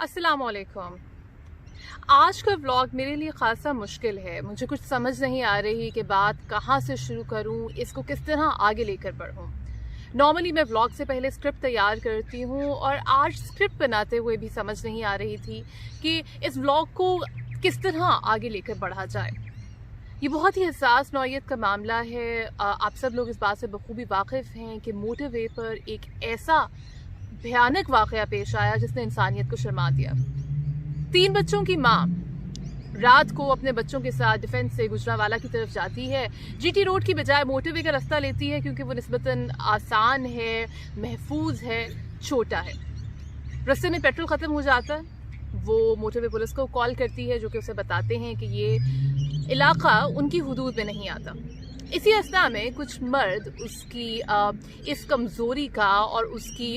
अस्सलाम वालेकुम। आज का व्लॉग मेरे लिए ख़ासा मुश्किल है। मुझे कुछ समझ नहीं आ रही कि बात कहाँ से शुरू करूँ, इसको किस तरह आगे लेकर बढ़ूँ। नॉर्मली मैं व्लॉग से पहले स्क्रिप्ट तैयार करती हूँ और आज स्क्रिप्ट बनाते हुए भी समझ नहीं आ रही थी कि इस व्लॉग को किस तरह आगे लेकर बढ़ा जाए। ये बहुत ही हसास नौइयत का मामला है। आप सब लोग इस बात से बखूबी वाकिफ़ हैं कि मोटरवे पर एक ऐसा भयानक वाक़या पेश आया जिसने इंसानियत को शर्मा दिया। 3 बच्चों की माँ रात को अपने बच्चों के साथ डिफेंस से गुजरांवाला की तरफ जाती है। जीटी रोड की बजाय मोटरवे का रास्ता लेती है क्योंकि वो निस्बतन आसान है, महफूज है, छोटा है। रास्ते में पेट्रोल ख़त्म हो जाता है। वो मोटरवे पुलिस को कॉल करती है जो कि उसे बताते हैं कि ये इलाका उनकी हुदूद में नहीं आता। इसी अवस्था में कुछ मर्द उसकी इस कमज़ोरी का और उसकी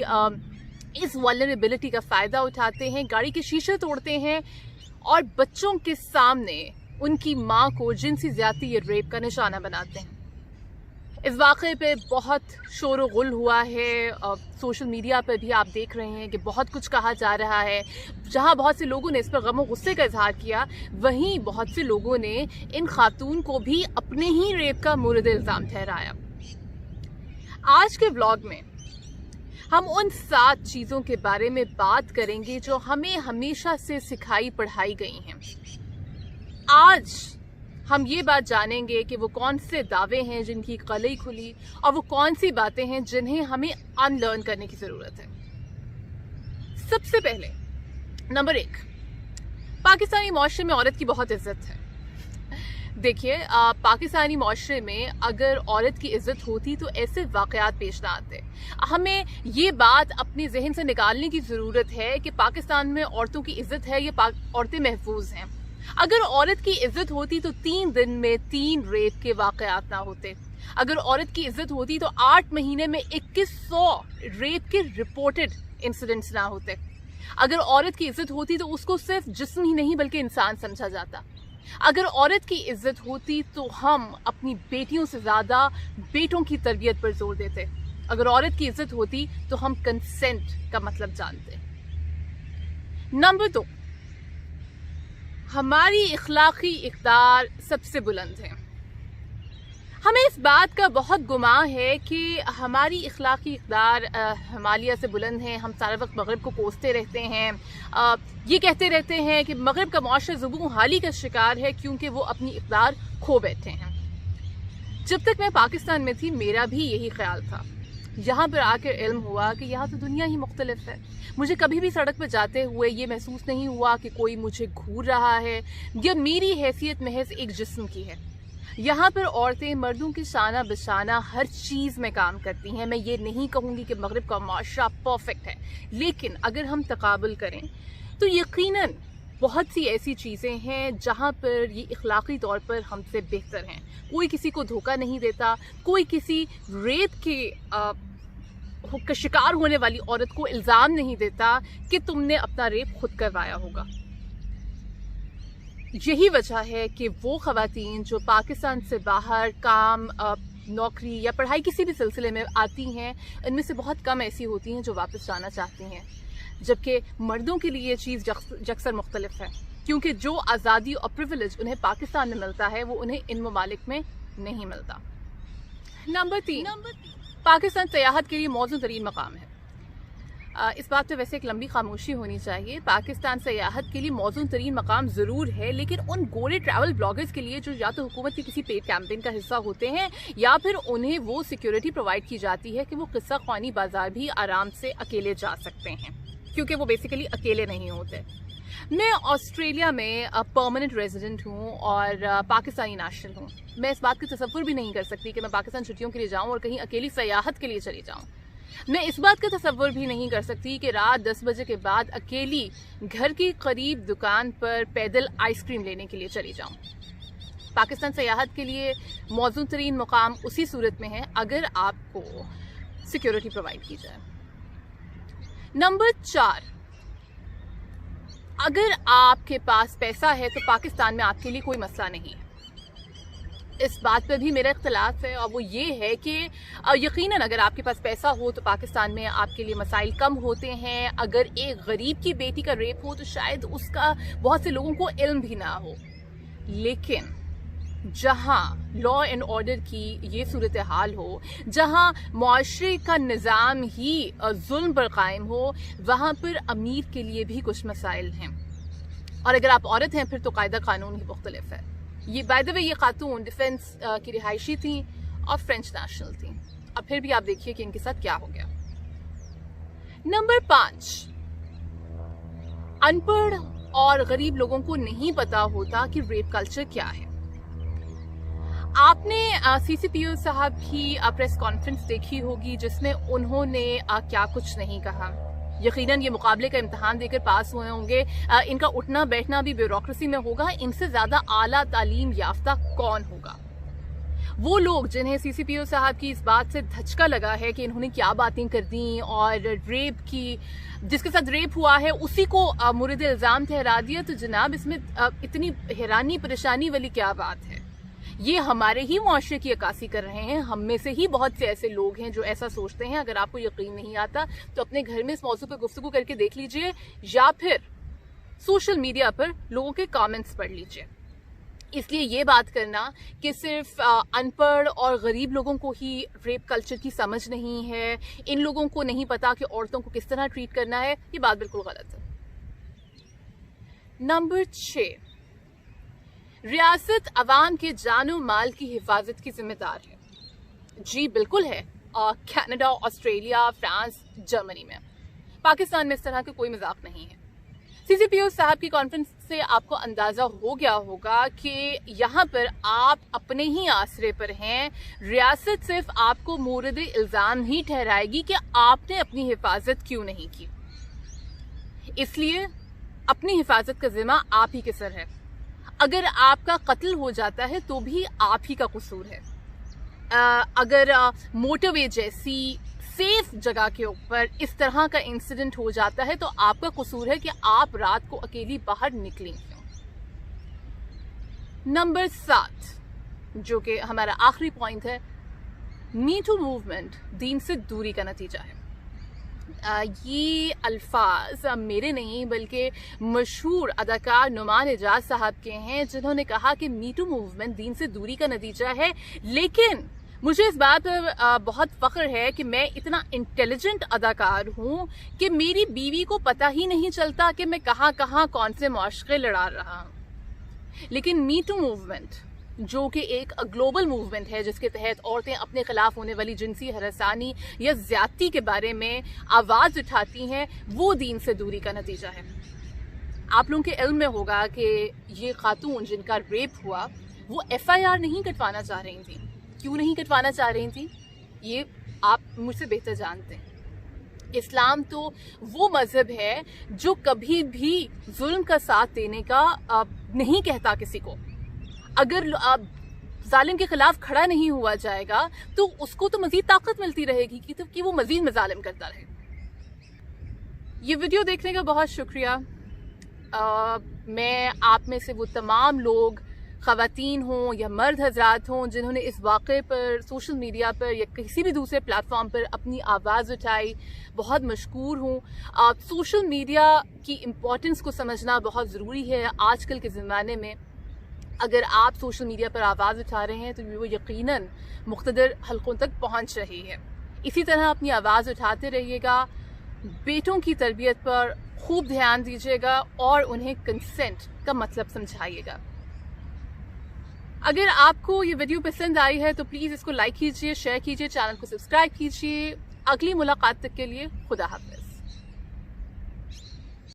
इस वल्नरेबिलिटी का फ़ायदा उठाते हैं, गाड़ी के शीशे तोड़ते हैं और बच्चों के सामने उनकी माँ को जिनसी ज़्यादती या रेप का निशाना बनाते हैं। इस वाक़े पे बहुत शोर व गुल हुआ है। सोशल मीडिया पर भी आप देख रहे हैं कि बहुत कुछ कहा जा रहा है। जहाँ बहुत से लोगों ने इस पर गम और गुस्से का इजहार किया, वहीं बहुत से लोगों ने इन खातून को भी अपने ही रेप का मोरद इल्ज़ाम ठहराया। आज के व्लॉग में हम उन 7 चीज़ों के बारे में बात करेंगे जो हमें हमेशा से सिखाई पढ़ाई गई हैं। आज हम ये बात जानेंगे कि वो कौन से दावे हैं जिनकी कलई खुली और वो कौन सी बातें हैं जिन्हें हमें अनलर्न करने की ज़रूरत है। सबसे पहले नंबर 1, पाकिस्तानी माशरे में औरत की बहुत इज्जत है। देखिए, पाकिस्तानी माशरे में अगर औरत की इज्जत होती तो ऐसे वाक़यात पेश ना आते। हमें ये बात अपने जहन से निकालने की ज़रूरत है कि पाकिस्तान में औरतों की इज्जत है, ये औरतें महफूज हैं। अगर औरत की इज्जत होती तो 3 दिन में 3 रेप के वाक़यात ना होते। अगर औरत की इज्जत होती तो 8 महीने में 2100 रेप के रिपोर्टेड इंसिडेंट्स ना होते। अगर औरत की इज्जत होती तो उसको सिर्फ जिस्म ही नहीं बल्कि इंसान समझा जाता। अगर औरत की इज्जत होती तो हम अपनी बेटियों से ज़्यादा बेटों की तरबियत पर जोर देते। अगर औरत की इज्जत होती तो हम कंसेंट का मतलब जानते। नंबर 2, हमारी इखलाकी इक़दार सबसे बुलंद है। हमें इस बात का बहुत गुमान है कि हमारी इखलाकी इक़दार हिमालय से बुलंद है। हम सारा वक्त मगरिब को कोसते रहते हैं, ये कहते रहते हैं कि मगरिब का मुआशरा ज़ुबून हाली का शिकार है क्योंकि वो अपनी इक़दार खो बैठे हैं। जब तक मैं पाकिस्तान में थी मेरा भी यही ख्याल था। यहाँ पर आकर इल्म हुआ कि यहाँ तो दुनिया ही मुख्तलिफ है। मुझे कभी भी सड़क पर जाते हुए ये महसूस नहीं हुआ कि कोई मुझे घूर रहा है या मेरी हैसियत महज एक जिस्म की है। यहाँ पर औरतें मर्दों की शाना बशाना हर चीज़ में काम करती हैं। मैं ये नहीं कहूँगी कि मगरिब का माशरा परफेक्ट है, लेकिन अगर हम तकाबुल करें तो यकीनन बहुत सी ऐसी चीज़ें हैं जहाँ पर ये इखलाकी तौर पर हमसे बेहतर हैं। कोई किसी को धोखा नहीं देता, कोई किसी रेप के शिकार होने वाली औरत को इल्ज़ाम नहीं देता कि तुमने अपना रेप खुद करवाया होगा। यही वजह है कि वो ख़वातीन जो पाकिस्तान से बाहर काम, नौकरी या पढ़ाई किसी भी सिलसिले में आती हैं, इनमें से बहुत कम ऐसी होती हैं जो वापस जाना चाहती हैं। जबकि मर्दों के लिए ये चीज़ जक्सर मुख्तलिफ है क्योंकि जो आज़ादी और प्रिविलेज उन्हें पाकिस्तान में मिलता है वो उन्हें इन ममालिक में नहीं मिलता। नंबर 3, पाकिस्तान सयाहत के लिए मौजूद तरीन मकाम है। इस बात पे वैसे एक लंबी खामोशी होनी चाहिए। पाकिस्तान सयाहत के लिए मौजूद तरीन मकाम ज़रूर है, लेकिन उन गोरे ट्रैवल ब्लॉगर्स के लिए जो या तो हुकूमत के किसी पेड कैंपेन का हिस्सा होते हैं या फिर उन्हें वो सिक्योरिटी प्रोवाइड की जाती है कि वो किस्सा ख़्वानी बाजार भी आराम से अकेले जा सकते हैं क्योंकि वो बेसिकली अकेले नहीं होते। मैं ऑस्ट्रेलिया में परमानेंट रेजिडेंट हूँ और पाकिस्तानी नेशनल हूँ। मैं इस बात का तसव्वुर भी नहीं कर सकती कि मैं पाकिस्तान छुट्टियों के लिए जाऊँ और कहीं अकेली सयाहत के लिए चली जाऊँ। मैं इस बात का तसव्वुर भी नहीं कर सकती कि रात 10 बजे के बाद अकेली घर की करीब दुकान पर पैदल आइसक्रीम लेने के लिए चली जाऊँ। पाकिस्तान सयाहत के लिए मौजूद तरीन मुकाम उसी सूरत में है अगर आपको सिक्योरिटी प्रोवाइड की जाए। नंबर 4, अगर आपके पास पैसा है तो पाकिस्तान में आपके लिए कोई मसला नहीं है। اس بات پر بھی میرا اختلاف ہے، اور وہ یہ ہے کہ یقیناً اگر آپ کے پاس پیسہ ہو تو پاکستان میں آپ کے لیے مسائل کم ہوتے ہیں. اگر ایک غریب کی بیٹی کا ریپ ہو تو شاید اس کا بہت سے لوگوں کو علم بھی نہ ہو. لیکن جہاں لا اینڈ آرڈر کی یہ صورتحال ہو، جہاں معاشرے کا نظام ہی ظلم پر قائم ہو، وہاں پر امیر کے لیے بھی کچھ مسائل ہیں. اور اگر آپ عورت ہیں پھر تو قاعدہ قانون ہی مختلف ہے. یہ بائی دا وے یہ خاتون ڈیفنس کی رہائشی تھیں اور فرینچ نیشنل تھیں. اب پھر بھی آپ دیکھیے کہ ان کے ساتھ کیا ہو گیا. نمبر 5، ان پڑھ اور غریب لوگوں کو نہیں پتا ہوتا کہ ریپ کلچر کیا ہے. آپ نے سی سی پی او صاحب کی پریس کانفرنس دیکھی ہوگی جس میں انہوں نے کیا کچھ نہیں کہا. یقیناً یہ مقابلے کا امتحان دے کر پاس ہوئے ہوں گے. ان کا اٹھنا بیٹھنا بھی بیوروکریسی میں ہوگا. ان سے زیادہ اعلیٰ تعلیم یافتہ کون ہوگا؟ وہ لوگ جنہیں سی سی پی او صاحب کی اس بات سے دھچکا لگا ہے کہ انہوں نے کیا باتیں کر دیں اور ریپ کی جس کے ساتھ ریپ ہوا ہے اسی کو مورد الزام ٹھہرا دیا. تو جناب اس میں اتنی حیرانی پریشانی والی کیا بات ہے؟ یہ ہمارے ہی معاشرے کی عکاسی کر رہے ہیں. ہم میں سے ہی بہت سے ایسے لوگ ہیں جو ایسا سوچتے ہیں. اگر آپ کو یقین نہیں آتا تو اپنے گھر میں اس موضوع پر گفتگو کر کے دیکھ لیجئے یا پھر سوشل میڈیا پر لوگوں کے کامنٹس پڑھ لیجئے. اس لیے یہ بات کرنا کہ صرف ان پڑھ اور غریب لوگوں کو ہی ریپ کلچر کی سمجھ نہیں ہے، ان لوگوں کو نہیں پتا کہ عورتوں کو کس طرح ٹریٹ کرنا ہے، یہ بات بالکل غلط ہے. نمبر 6، ریاست عوام کے جان و مال کی حفاظت کی ذمہ دار ہے. جی بالکل ہے. کینیڈا، آسٹریلیا، فرانس، جرمنی میں. پاکستان میں اس طرح کا کوئی مذاق نہیں ہے. سی سی پی او صاحب کی کانفرنس سے آپ کو اندازہ ہو گیا ہوگا کہ یہاں پر آپ اپنے ہی آسرے پر ہیں. ریاست صرف آپ کو مورد الزام ہی ٹھہرائے گی کہ آپ نے اپنی حفاظت کیوں نہیں کی. اس لیے اپنی حفاظت کا ذمہ آپ ہی کے سر ہے. اگر آپ کا قتل ہو جاتا ہے تو بھی آپ ہی کا قصور ہے. اگر موٹر وے جیسی سیف جگہ کے اوپر اس طرح کا انسیڈنٹ ہو جاتا ہے تو آپ کا قصور ہے کہ آپ رات کو اکیلی باہر نکلیں کیوں. نمبر 7، جو کہ ہمارا آخری پوائنٹ ہے، می ٹو موومنٹ دین سے دوری کا نتیجہ ہے. یہ الفاظ میرے نہیں بلکہ مشہور اداکار نعمان اعجاز صاحب کے ہیں جنہوں نے کہا کہ می ٹو موومنٹ دین سے دوری کا نتیجہ ہے. لیکن مجھے اس بات پر بہت فخر ہے کہ میں اتنا انٹیلیجنٹ اداکار ہوں کہ میری بیوی کو پتہ ہی نہیں چلتا کہ میں کہاں کہاں کون سے معاشقے لڑا رہا ہوں. لیکن می ٹو موومنٹ جو کہ ایک گلوبل موومنٹ ہے جس کے تحت عورتیں اپنے خلاف ہونے والی جنسی ہراسانی یا زیادتی کے بارے میں آواز اٹھاتی ہیں، وہ دین سے دوری کا نتیجہ ہے. آپ لوگوں کے علم میں ہوگا کہ یہ خاتون جن کا ریپ ہوا وہ FIR نہیں کٹوانا چاہ رہی تھیں. کیوں نہیں کٹوانا چاہ رہی تھیں یہ آپ مجھ سے بہتر جانتے ہیں. اسلام تو وہ مذہب ہے جو کبھی بھی ظلم کا ساتھ دینے کا نہیں کہتا کسی کو. اگر ظالم کے خلاف کھڑا نہیں ہوا جائے گا تو اس کو تو مزید طاقت ملتی رہے گی کہ وہ مزید مظالم کرتا رہے. یہ ویڈیو دیکھنے کا بہت شکریہ. میں آپ میں سے وہ تمام لوگ، خواتین ہوں یا مرد حضرات ہوں، جنہوں نے اس واقعے پر سوشل میڈیا پر یا کسی بھی دوسرے پلیٹ فارم پر اپنی آواز اٹھائی، بہت مشکور ہوں. سوشل میڈیا کی امپورٹنس کو سمجھنا بہت ضروری ہے آج کل کے زمانے میں. اگر آپ سوشل میڈیا پر آواز اٹھا رہے ہیں تو وہ یقیناً مقتدر حلقوں تک پہنچ رہی ہے. اسی طرح اپنی آواز اٹھاتے رہیے گا. بیٹوں کی تربیت پر خوب دھیان دیجیے گا اور انہیں کنسنٹ کا مطلب سمجھائیے گا. اگر آپ کو یہ ویڈیو پسند آئی ہے تو پلیز اس کو لائک کیجیے، شیئر کیجیے، چینل کو سبسکرائب کیجیے. اگلی ملاقات تک کے لیے خدا حافظ.